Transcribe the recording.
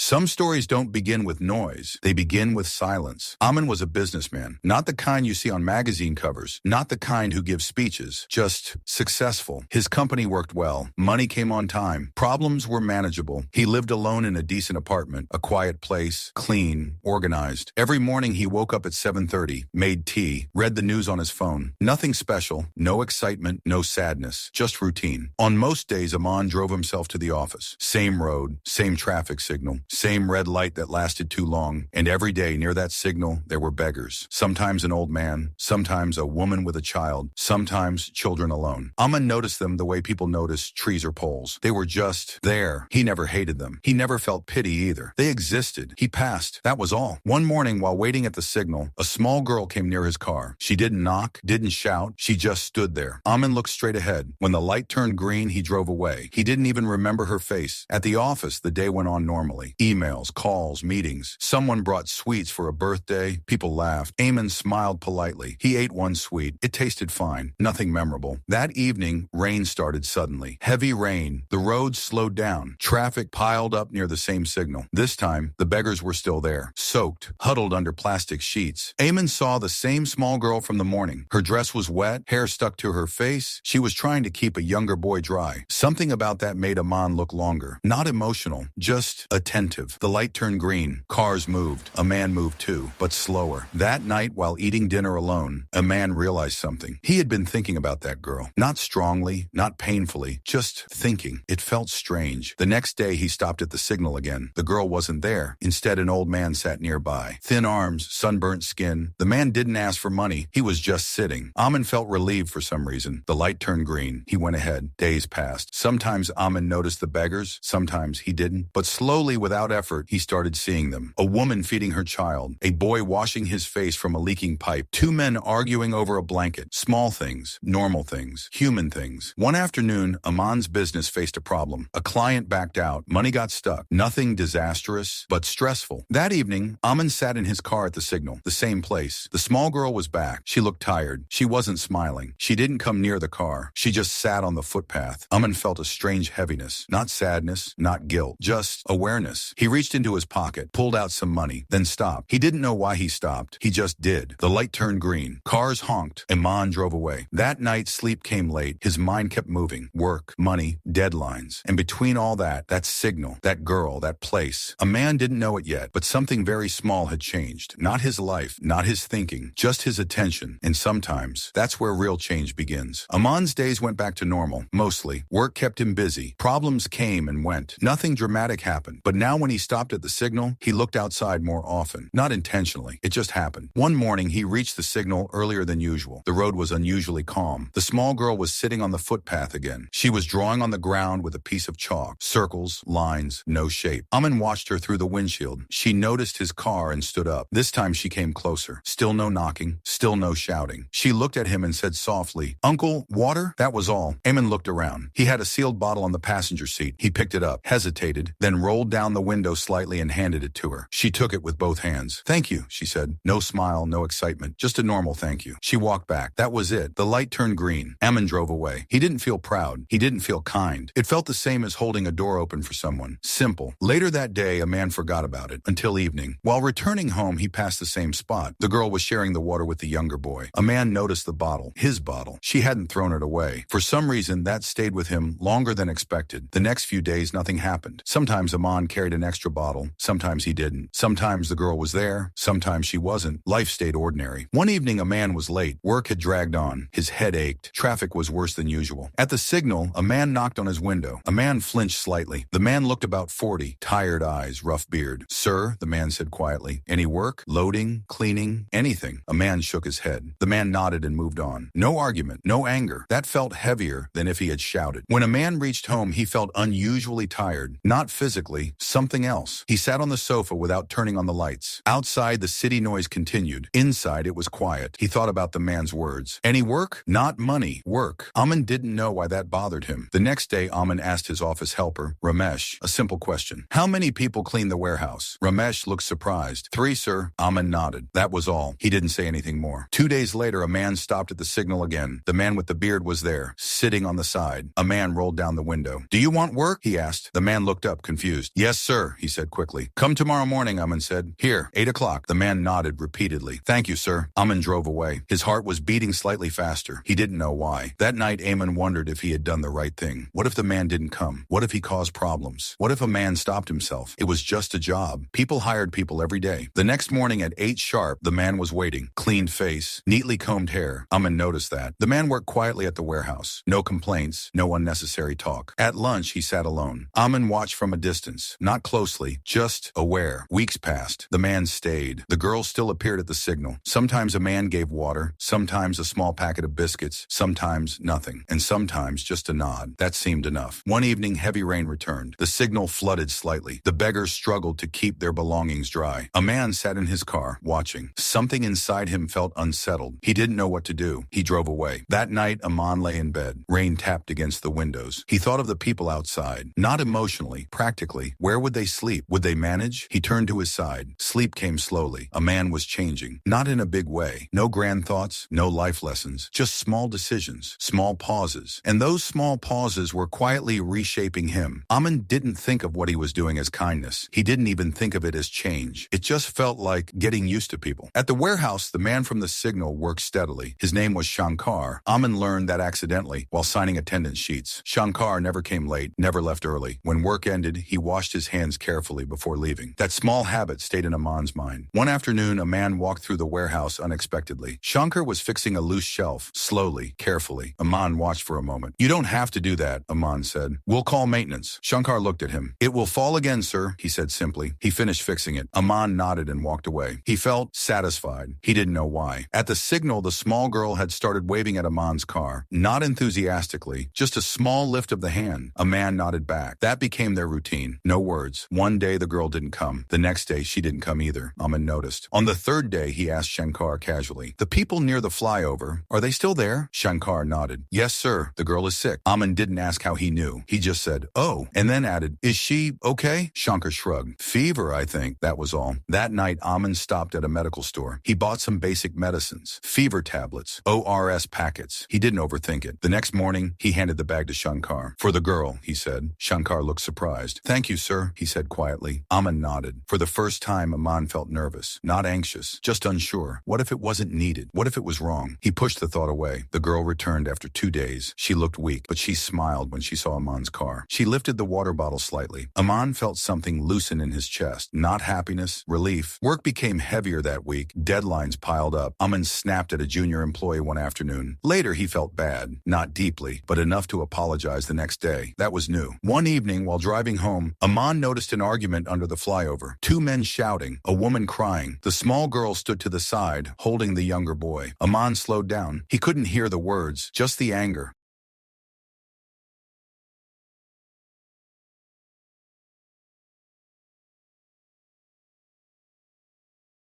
Some stories don't begin with noise. They begin with silence. Amin was a businessman, not the kind you see on magazine covers, not the kind who gives speeches, just successful. His company worked well. Money came on time. Problems were manageable. He lived alone in a decent apartment, a quiet place, clean, organized. Every morning he woke up at 7:30, made tea, read the news on his phone. Nothing special, no excitement, no sadness, just routine. On most days, Aman drove himself to the office. Same road, same traffic signal, same red light that lasted too long, and every day near that signal there were beggars. Sometimes an old man, sometimes a woman with a child, sometimes children alone. Aman noticed them the way people notice trees or poles. They were just there. He never hated them. He never felt pity either. They existed. He passed. That was all. One morning while waiting at the signal, a small girl came near his car. She didn't knock, didn't shout. She just stood there. Amin looked straight ahead. When the light turned green, he drove away. He didn't even remember her face. At the office, the day went on normally. Emails, calls, meetings. Someone brought sweets for a birthday. People laughed. Amin smiled politely. He ate one sweet. It tasted fine. Nothing memorable. That evening, rain started suddenly. Heavy rain. The roads slowed down. Traffic piled up near the same signal. This time, the beggars were still there, soaked, huddled under plastic sheets. Amin saw the same small girl from the morning. Her dress was wet, hair stuck to her face. She was trying to keep a younger boy dry. Something about that made Aman look longer. Not emotional, just attentive. The light turned green. Cars moved. A man moved too, but slower. That night, while eating dinner alone, a man realized something. He had been thinking about that girl. Not strongly, not painfully, just thinking. It felt strange. The next day, he stopped at the signal again. The girl wasn't there. Instead, an old man sat nearby. Thin arms, sunburnt skin. The man didn't ask for money. He was just sitting. Amin felt relieved for some reason. The light turned green. He went ahead. Days passed. Sometimes Amin noticed the beggars. Sometimes he didn't. But slowly, without effort, he started seeing them. A woman feeding her child. A boy washing his face from a leaking pipe. Two men arguing over a blanket. Small things. Normal things. Human things. One afternoon, Aman's business faced a problem. A client backed out. Money got stuck. Nothing disastrous, but stressful. That evening, Amin sat in his car at the signal. The same place. The small girl was back. She looked tired. She wasn't smiling. She didn't come near the car. She just sat on the footpath. Amin felt a strange heaviness. Not sadness, not guilt, just awareness. He reached into his pocket, pulled out some money, then stopped. He didn't know why he stopped. He just did. The light turned green. Cars honked. Aman drove away. That night, sleep came late. His mind kept moving. Work, money, deadlines. And between all that signal, that girl, that place, a man didn't know it yet, but something very small had changed. Not his life, not his thinking, just his attention. And sometimes, that's where real change begins. Aman's days went back to normal, mostly. Work kept him busy. Problems came and went. Nothing dramatic happened. But now when he stopped at the signal, he looked outside more often. Not intentionally. It just happened. One morning, he reached the signal earlier than usual. The road was unusually calm. The small girl was sitting on the footpath again. She was drawing on the ground with a piece of chalk. Circles, lines, no shape. Amin watched her through the windshield. She noticed his car and stood up. This time she came closer. Still no knocking. Still no shouting. She looked at him and said softly, "Uncle, water?" That was all. Amin looked around. He had a sealed bottle on the passenger seat. He picked it up, hesitated, then rolled down the window slightly and handed it to her. She took it with both hands. "Thank you," she said. No smile, no excitement. Just a normal thank you. She walked back. That was it. The light turned green. Amin drove away. He didn't feel proud. He didn't feel kind. It felt the same as holding a door open for someone. Simple. Later that day, a man forgot about it until evening. While returning home, he passed the same spot. The girl was sharing the water with the younger boy. A man noticed the bottle. His bottle. She hadn't thrown it away. For some reason, that stayed with him longer than expected. The next few days, nothing happened. Sometimes Aman carried an extra bottle. Sometimes he didn't. Sometimes the girl was there. Sometimes she wasn't. Life stayed ordinary. One evening, a man was late. Work had dragged on. His head ached. Traffic was worse than usual. At the signal, a man knocked on his window. A man flinched slightly. The man looked about 40. Tired eyes, rough beard. "Sir," the man said quietly. "Any work? Loading? Cleaning? Anything?" A man shook his head. The man nodded and moved on. No argument. No anger. That felt heavier than if he had shouted. When a man reached home, he felt unusually tired. Not physically, something else. He sat on the sofa without turning on the lights. Outside, the city noise continued. Inside, it was quiet. He thought about the man's words. Any work? Not money. Work. Amin didn't know why that bothered him. The next day, Amin asked his office helper, Ramesh, a simple question. "How many people clean the warehouse?" Ramesh looked surprised. "3, sir." Amin nodded. That was all. He didn't say anything more. 2 days later, a man stopped at the signal again. The man with the beard was there, sitting on the side. A man rolled down the window. "Do you want work?" he asked. The man looked up, confused. "Yes, sir." sir, he said quickly. Come tomorrow morning, Aman said. Here, 8 o'clock. The man nodded repeatedly. Thank you, sir. Aman drove away. His heart was beating slightly faster. He didn't know why. That night, Aman wondered if he had done the right thing. What if the man didn't come? What if he caused problems? What if a man stopped himself? It was just a job. People hired people every day. The next morning at 8 sharp, the man was waiting. Cleaned face, neatly combed hair. Aman noticed that. The man worked quietly at the warehouse. No complaints, no unnecessary talk. At lunch, he sat alone. Aman watched from a distance, not closely, just aware. Weeks passed. The man stayed. The girl still appeared at the signal. Sometimes a man gave water, sometimes a small packet of biscuits, sometimes nothing, and sometimes just a nod. That seemed enough. One evening, heavy rain returned. The signal flooded slightly. The beggars struggled to keep their belongings dry. A man sat in his car, watching. Something inside him felt unsettled. He didn't know what to do. He drove away. That night, Aman lay in bed. Rain tapped against the windows. He thought of the people outside. Not emotionally, practically. Where would they sleep? Would they manage? He turned to his side. Sleep came slowly. A man was changing. Not in a big way. No grand thoughts, no life lessons. Just small decisions, small pauses. And those small pauses were quietly reshaping him. Aman didn't think of what he was doing as kindness. He didn't even think of it as change. It just felt like getting used to people. At the warehouse, the man from the signal worked steadily. His name was Shankar. Aman learned that accidentally while signing attendance sheets. Shankar never came late, never left early. When work ended, he washed his hands carefully before leaving. That small habit stayed in Aman's mind. One afternoon, a man walked through the warehouse unexpectedly. Shankar was fixing a loose shelf, slowly, carefully. Aman watched for a moment. You don't have to do that, Aman said. We'll call maintenance. Shankar looked at him. It will fall again, sir, he said simply. He finished fixing it. Aman nodded and walked away. He felt satisfied. He didn't know why. At the signal, the small girl had started waving at Aman's car. Not enthusiastically, just a small lift of the hand. A man nodded back. That became their routine. No words. One day the girl didn't come. The next day she didn't come either. Aman noticed. On the third day, he asked Shankar casually, the people near the flyover, are they still there? Shankar nodded. Yes, sir. The girl is sick. Aman didn't ask how he knew. He just said, oh, and then added, is she okay? Shankar shrugged. Fever, I think. That was all. That night, Aman stopped at a medical store. He bought some basic medicines, fever tablets, ORS packets. He didn't overthink it. The next morning, he handed the bag to Shankar. For the girl, he said. Shankar looked surprised. Thank you, sir, he said quietly. Aman nodded. For the first time, Aman felt nervous, not anxious, just unsure. What if it wasn't needed? What if it was wrong? He pushed the thought away. The girl returned after 2 days. She looked weak, but she smiled when she saw Aman's car. She lifted the water bottle slightly. Aman felt something loosen in his chest. Not happiness, relief. Work became heavier that week. Deadlines piled up. Aman snapped at a junior employee one afternoon. Later, he felt bad. Not deeply, but enough to apologize the next day. That was new. One evening, while driving home, Aman noticed an argument under the flyover. 2 men shouting, a woman crying. The small girl stood to the side, holding the younger boy. Aman slowed down. He couldn't hear the words, just the anger.